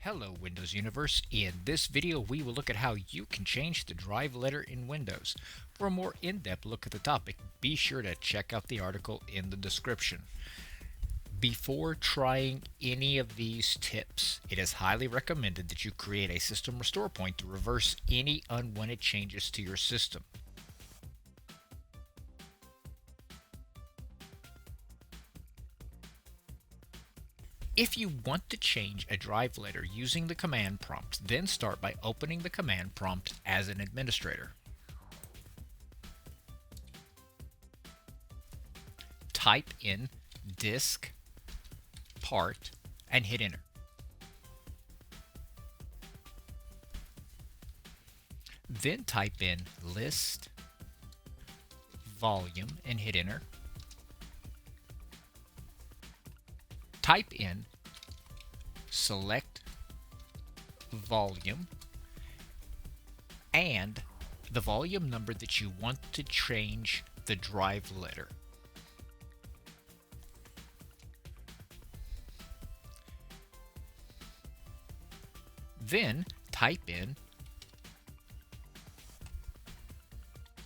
Hello Windows Universe. In this video we will look at how you can change the drive letter in Windows. For a more in-depth look at the topic, be sure to check out the article in the description. Before trying any of these tips, it is highly recommended that you create a system restore point to reverse any unwanted changes to your system. If you want to change a drive letter using the command prompt, then start by opening the command prompt as an administrator. Type in disk part and hit enter. Then type in list volume and hit enter. Type in select volume and the volume number that you want to change the drive letter. Then type in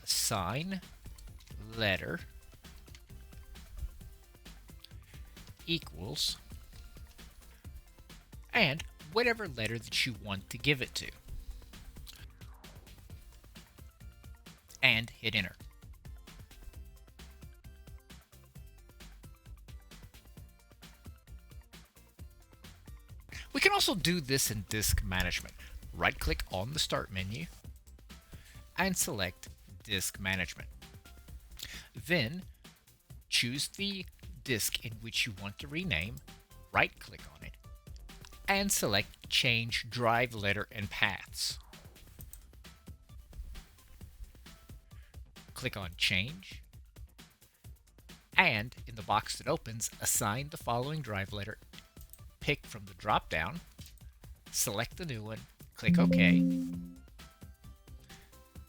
assign letter equals and whatever letter that you want to give it to, and hit enter. We can also do this in disk management. Right click on the start menu and select disk management. Then choose the disk in which you want to rename, right click on it, and select change drive letter and paths. Click on change, and in the box that opens, assign the following drive letter. Pick from the drop down, select the new one, click OK.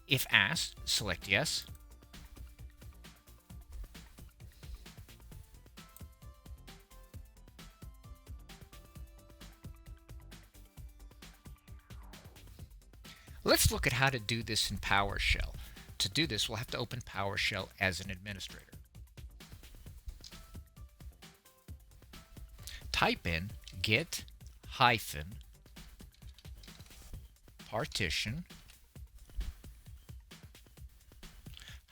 If asked, select yes. Let's look at how to do this in PowerShell. To do this, we'll have to open PowerShell as an administrator. Type in get hyphen partition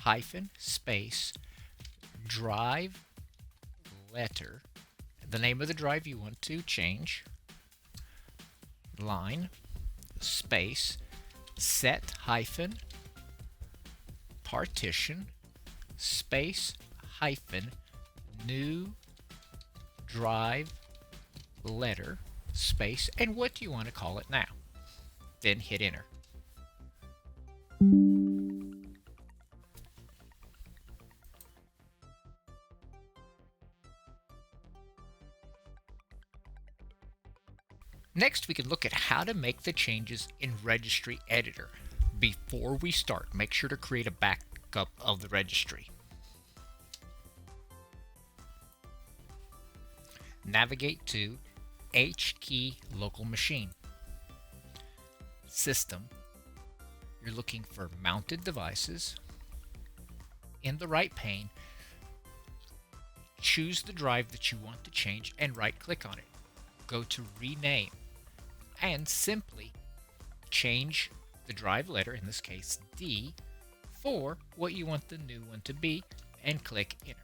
hyphen space drive letter, the name of the drive you want to change, line, space, set hyphen partition space hyphen new drive letter space, and what do you want to call it now? Then hit enter. Next, we can look at how to make the changes in Registry Editor. Before we start, make sure to create a backup of the registry. Navigate to HKey local machine. System. You're looking for mounted devices. In the right pane, choose the drive that you want to change and right click on it. Go to rename and simply change the drive letter, in this case D, for what you want the new one to be, and click enter.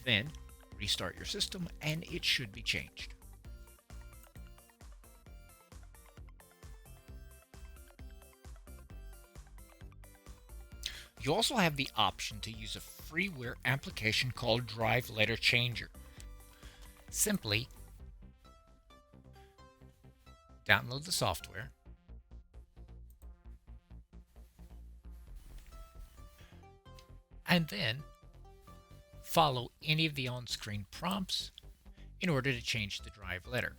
Then restart your system and it should be changed. You also have the option to use a freeware application called Drive Letter Changer. Simply download the software, and then follow any of the on-screen prompts in order to change the drive letter.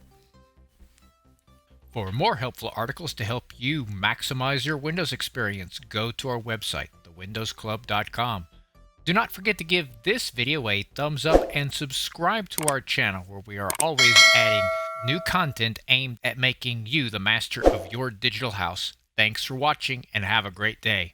For more helpful articles to help you maximize your Windows experience, go to our website, thewindowsclub.com. Do not forget to give this video a thumbs up and subscribe to our channel, where we are always adding new content aimed at making you the master of your digital house. Thanks for watching and have a great day.